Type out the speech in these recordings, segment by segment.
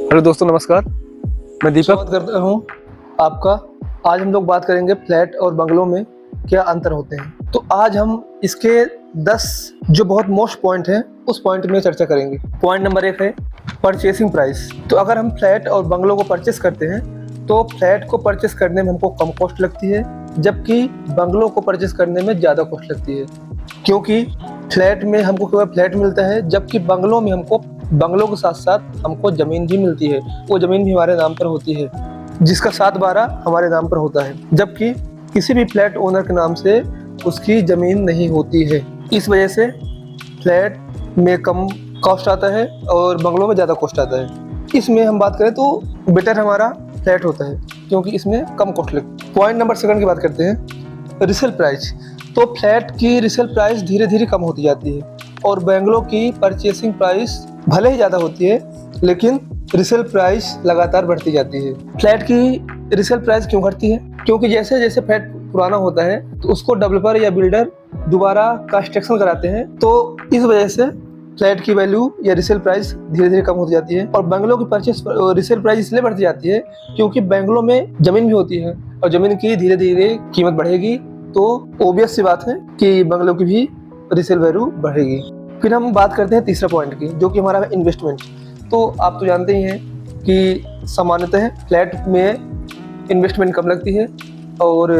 Hello दोस्तों, नमस्कार। मैं दीपक स्वागत करता हूँ आपका। आज हम लोग बात करेंगे फ्लैट और बंगलों में क्या अंतर होते हैं। तो आज हम इसके 10 जो बहुत मोस्ट पॉइंट हैं उस पॉइंट में चर्चा करेंगे। पॉइंट नंबर 1 है परचेसिंग प्राइस। तो अगर हम फ्लैट और बंगलों को परचेस करते हैं तो फ्लैट को परचेस करने में हमको कम कॉस्ट लगती है, जबकि बंगलों को परचेस करने में ज़्यादा कॉस्ट लगती है। क्योंकि फ्लैट में हमको केवल फ्लैट मिलता है, जबकि बंगलों में हमको बंगलों के साथ साथ हमको ज़मीन भी मिलती है। वो ज़मीन भी हमारे नाम पर होती है, जिसका 7/12 हमारे नाम पर होता है, जबकि किसी भी फ्लैट ओनर के नाम से उसकी ज़मीन नहीं होती है। इस वजह से फ्लैट में कम कॉस्ट आता है और बंगलों में ज़्यादा कॉस्ट आता है। इसमें हम बात करें तो बेटर हमारा फ्लैट होता है, क्योंकि इसमें कम कॉस्ट लगती है। पॉइंट नंबर 2 की बात करते हैं, रीसेल प्राइस। तो फ्लैट की रीसेल प्राइस धीरे धीरे कम होती जाती है और बंगलों की परचेसिंग प्राइस भले ही ज़्यादा होती है, लेकिन रीसेल प्राइस लगातार बढ़ती जाती है। फ्लैट की रीसेल प्राइस क्यों घटती है? क्योंकि जैसे जैसे फ्लैट पुराना होता है तो उसको डेवलपर या बिल्डर दोबारा कंस्ट्रक्शन कराते हैं, तो इस वजह से फ्लैट की वैल्यू या रीसेल प्राइस धीरे धीरे कम होती जाती है। और बंगलों की परचेस रीसेल प्राइस इसलिए बढ़ती जाती है क्योंकि बंगलों में ज़मीन भी होती है और ज़मीन की धीरे धीरे कीमत बढ़ेगी, तो ओबियस सी बात है कि बंगलों की भी रीसेल वैल्यू बढ़ेगी। फिर हम बात करते हैं तीसरा पॉइंट की, जो कि हमारा है इन्वेस्टमेंट। तो आप तो जानते ही हैं कि सामान्यतः फ्लैट में इन्वेस्टमेंट कम लगती है और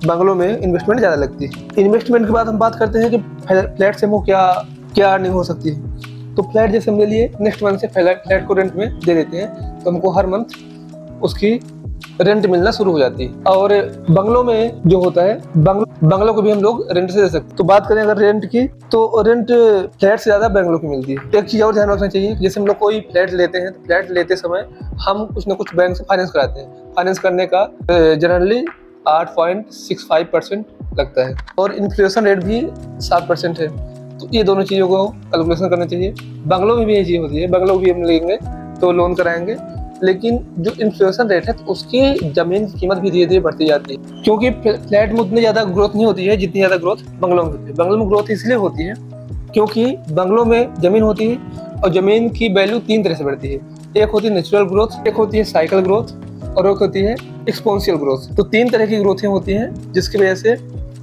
बंगलों में इन्वेस्टमेंट ज़्यादा लगती है। इन्वेस्टमेंट के बाद हम बात करते हैं कि फ्लैट से हमको क्या अर्निंग हो सकती है। तो फ्लैट जैसे हम ले लिए, नेक्स्ट मंथ से फ्लैट को रेंट में दे देते हैं, तो हमको हर मंथ उसकी रेंट मिलना शुरू हो जाती है। और बंगलों में जो होता है, बंगलों को भी हम लोग रेंट से दे सकते हैं। तो बात करें अगर रेंट की, तो रेंट फ्लैट से ज़्यादा बंगलों की मिलती है। एक चीज़ और ध्यान रखना चाहिए, जैसे हम लोग कोई फ्लैट लेते हैं तो फ्लैट लेते समय हम कुछ ना कुछ बैंक से फाइनेंस कराते हैं। फाइनेंस करने का जनरली 8.65% लगता है और इन्फ्लेशन रेट भी 7% है। तो ये दोनों चीज़ों को कैलकुलेशन करना चाहिए। बंगलों में भी ये चीज़ होती है, बंगलों भी हम लेंगे तो लोन कराएंगे, लेकिन जो इन्फ्लेशन रेट है तो उसकी ज़मीन की कीमत भी धीरे धीरे बढ़ती जाती है। क्योंकि फ्लैट में उतनी ज़्यादा ग्रोथ नहीं होती है जितनी ज़्यादा ग्रोथ बंगलों में होती है। बंगलों में ग्रोथ इसलिए होती है क्योंकि बंगलों में ज़मीन होती है और ज़मीन की वैल्यू 3 तरह से बढ़ती है। एक होती है नेचुरल ग्रोथ, एक होती है साइकिल ग्रोथ और एक होती है एक्सपोनेंशियल ग्रोथ। तो 3 तरह की ग्रोथें होती हैं, जिसकी वजह से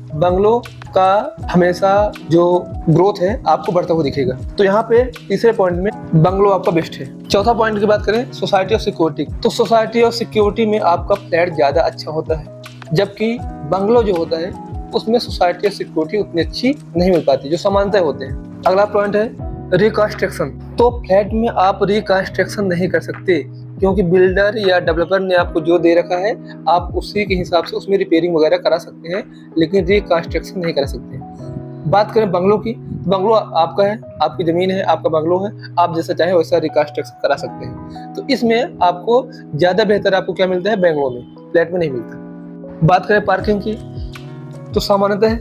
बंगलों का हमेशा जो ग्रोथ है आपको बढ़ता हुआ दिखेगा। तो यहाँ पे तीसरे पॉइंट में बंगलो आपका बेस्ट है। चौथा पॉइंट की बात करें, सोसाइटी ऑफ सिक्योरिटी। तो सोसाइटी ऑफ सिक्योरिटी में आपका फ्लैट ज़्यादा अच्छा होता है, जबकि बंगलो जो होता है उसमें सोसाइटी ऑफ सिक्योरिटी उतनी अच्छी नहीं मिल पाती, जो समानता होते हैं। अगला पॉइंट है रिकंस्ट्रक्शन। तो फ्लैट में आप रिकंस्ट्रक्शन नहीं कर सकते, क्योंकि बिल्डर या डेवलपर ने आपको जो दे रखा है आप उसी के हिसाब से उसमें रिपेयरिंग वगैरह करा सकते हैं, लेकिन रिकंस्ट्रक्शन नहीं करा सकते। बात करें बंगलों की, बंगलो आपका है, आपकी ज़मीन है, आपका बंगलो है, आप जैसा चाहे वैसा रिकंस्ट्रक्शन करा सकते हैं। तो इसमें आपको ज़्यादा बेहतर आपको क्या मिलता है, बंगलो में, फ्लैट में नहीं मिलता। बात करें पार्किंग की, तो सामान्यतः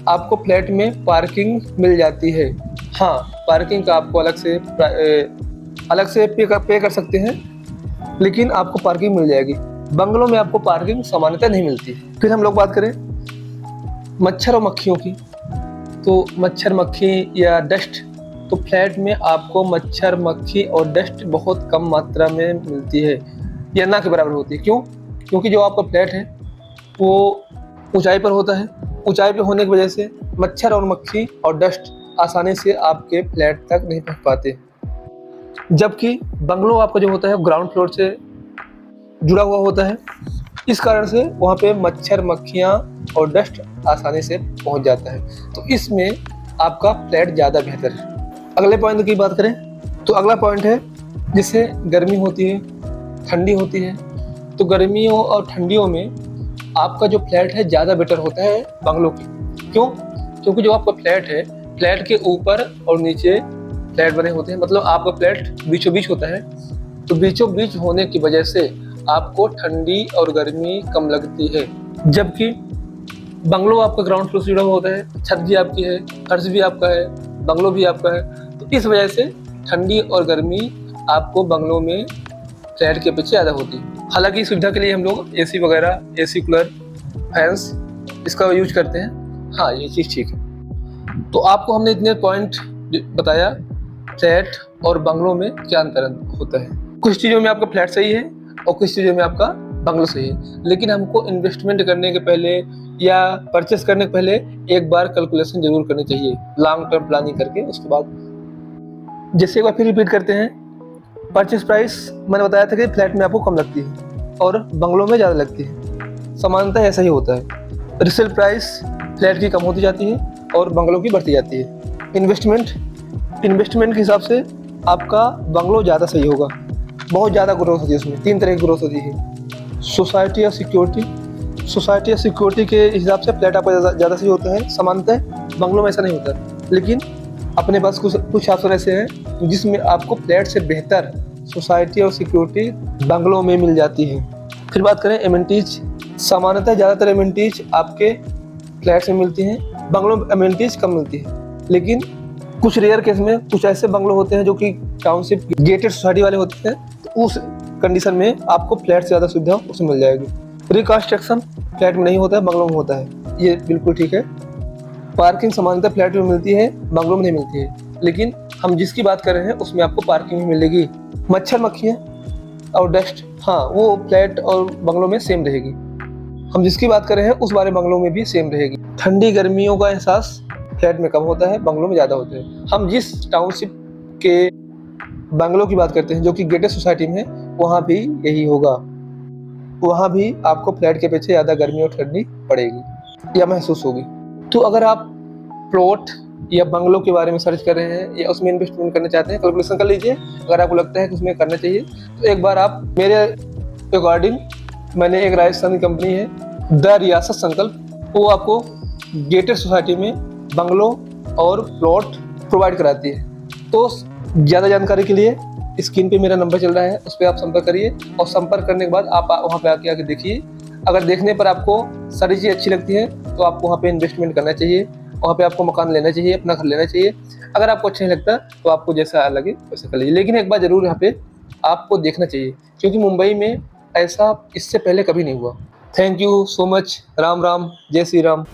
आपको फ्लैट में पार्किंग मिल जाती है। हाँ, पार्किंग का आपको अलग से पे कर सकते हैं, लेकिन आपको पार्किंग मिल जाएगी। बंगलों में आपको पार्किंग सामान्यतः नहीं मिलती। फिर हम लोग बात करें मच्छर और मक्खियों की, तो मच्छर मक्खी या डस्ट, तो फ्लैट में आपको मच्छर मक्खी और डस्ट बहुत कम मात्रा में मिलती है या ना के बराबर होती है। क्यों? क्योंकि जो आपका फ्लैट है वो ऊंचाई पर होता है। ऊंचाई पर होने की वजह से मच्छर और मक्खी और डस्ट आसानी से आपके फ्लैट तक नहीं पहुंच पाते, जबकि बंगलो आपका जो होता है ग्राउंड फ्लोर से जुड़ा हुआ होता है। इस कारण से वहाँ पे मच्छर मक्खियाँ और डस्ट आसानी से पहुँच जाता है। तो इसमें आपका फ्लैट ज़्यादा बेहतर है। अगले पॉइंट की बात करें तो अगला पॉइंट है जिससे गर्मी होती है, ठंडी होती है। तो गर्मियों और ठंडियों में आपका जो फ्लैट है ज़्यादा बेटर होता है बंगलो की। क्यों? क्योंकि जो आपका फ्लैट है, फ्लैट के ऊपर और नीचे फ्लैट बने होते हैं, मतलब आपका फ्लैट बीचों बीच होता है। तो बीचों बीच होने की वजह से आपको ठंडी और गर्मी कम लगती है, जबकि बंगलो आपका ग्राउंड फ्लोर से जुड़ा हुआ होता है। छत भी आपकी है, फर्श भी आपका है, बंगलो भी आपका है। तो इस वजह से ठंडी और गर्मी आपको बंगलो में फ्लैट के पीछे ज़्यादा होती है। हालांकि सुविधा के लिए हम लोग एसी वगैरह, एसी कूलर, फैंस इसका यूज करते हैं। हाँ, ये चीज़ ठीक है। तो आपको हमने इतने पॉइंट बताया फ्लैट और बंगलों में क्या अंतर होता है। कुछ चीज़ों में आपका फ्लैट सही है और कुछ चीज़ों में आपका बंगलो सही है, लेकिन हमको इन्वेस्टमेंट करने के पहले या परचेस करने के पहले एक बार कैलकुलेशन जरूर करनी चाहिए, लॉन्ग टर्म प्लानिंग करके। उसके बाद जैसे एक बार फिर रिपीट करते हैं, परचेस प्राइस मैंने बताया था कि फ्लैट में आपको कम लगती है और बंगलों में ज़्यादा लगती है, समानतः ऐसा ही होता है। रिसेल प्राइस फ्लैट की कम होती जाती है और बंगलों की बढ़ती जाती है। इन्वेस्टमेंट के हिसाब से आपका बंगलो ज़्यादा सही होगा, बहुत ज़्यादा ग्रोथ होती है उसमें। 3 तरह की ग्रोथ होती है, सोसाइटी या सिक्योरिटी। सोसाइटी या सिक्योरिटी के हिसाब से फ्लैट आपका ज़्यादा सही होते हैं, समानतः बंगलों में ऐसा नहीं होता। लेकिन अपने पास कुछ ऑप्शन ऐसे हैं जिसमें आपको फ्लैट से बेहतर सोसाइटी और सिक्योरिटी बंगलों में मिल जाती है। फिर बात करें एमिनिटीज, सामान्यतः ज़्यादातर एमिनिटीज आपके फ्लैट्स में मिलती हैं, बंगलों में एमिनिटीज कम मिलती है। लेकिन कुछ रेयर केस में कुछ ऐसे बंगलो होते हैं जो कि टाउनशिप गेटेड सोसाइटी वाले होते हैं, तो उस कंडीशन में आपको फ्लैट से ज़्यादा सुविधा उसमें मिल जाएगी। रिकंस्ट्रक्शन फ्लैट में नहीं होता है, बंगलों में होता है, ये बिल्कुल ठीक है। पार्किंग सामान्यतः फ्लैट में मिलती है, बंगलों में नहीं मिलती है, लेकिन हम जिसकी बात कर रहे हैं उसमें आपको पार्किंग भी मिलेगी। मच्छर मक्खियाँ और डस्ट, हाँ, वो फ्लैट और बंगलों में सेम रहेगी। हम जिसकी बात कर रहे हैं उस वाले बंगलों में भी सेम रहेगी। ठंडी गर्मियों का एहसास फ्लैट में कम होता है, बंगलों में ज़्यादा होता है। हम जिस टाउनशिप के बंगलों की बात करते हैं जो कि गेटेड सोसाइटी में है, वहाँ भी यही होगा, वहाँ भी आपको फ्लैट के पीछे ज़्यादा गर्मी और ठंडी पड़ेगी या महसूस होगी। तो अगर आप प्लॉट या बंगलों के बारे में सर्च कर रहे हैं या उसमें इन्वेस्टमेंट करना चाहते हैं, कैलकुलेशन कर लीजिए। अगर आपको लगता है कि उसमें करना चाहिए तो एक बार आप मेरे अकॉर्डिंग, मैंने एक राजस्थानी कंपनी है द रियासत संकल्प, वो आपको गेटेड सोसाइटी में बंगलो और प्लॉट प्रोवाइड कराती है। तो ज़्यादा जानकारी के लिए स्क्रीन पे मेरा नंबर चल रहा है, उस पर आप संपर्क करिए और संपर्क करने के बाद आप वहाँ पे आके देखिए। अगर देखने पर आपको सारी चीज़ अच्छी लगती है तो आपको वहाँ पे इन्वेस्टमेंट करना चाहिए, वहाँ पे आपको मकान लेना चाहिए, अपना घर लेना चाहिए। अगर आपको अच्छा नहीं लगता तो आपको जैसा लगे वैसा कर लीजिए, लेकिन एक बार ज़रूर यहाँ पे आपको देखना चाहिए, क्योंकि मुंबई में ऐसा इससे पहले कभी नहीं हुआ। Thank you so much. Ram Ram, जय श्री राम।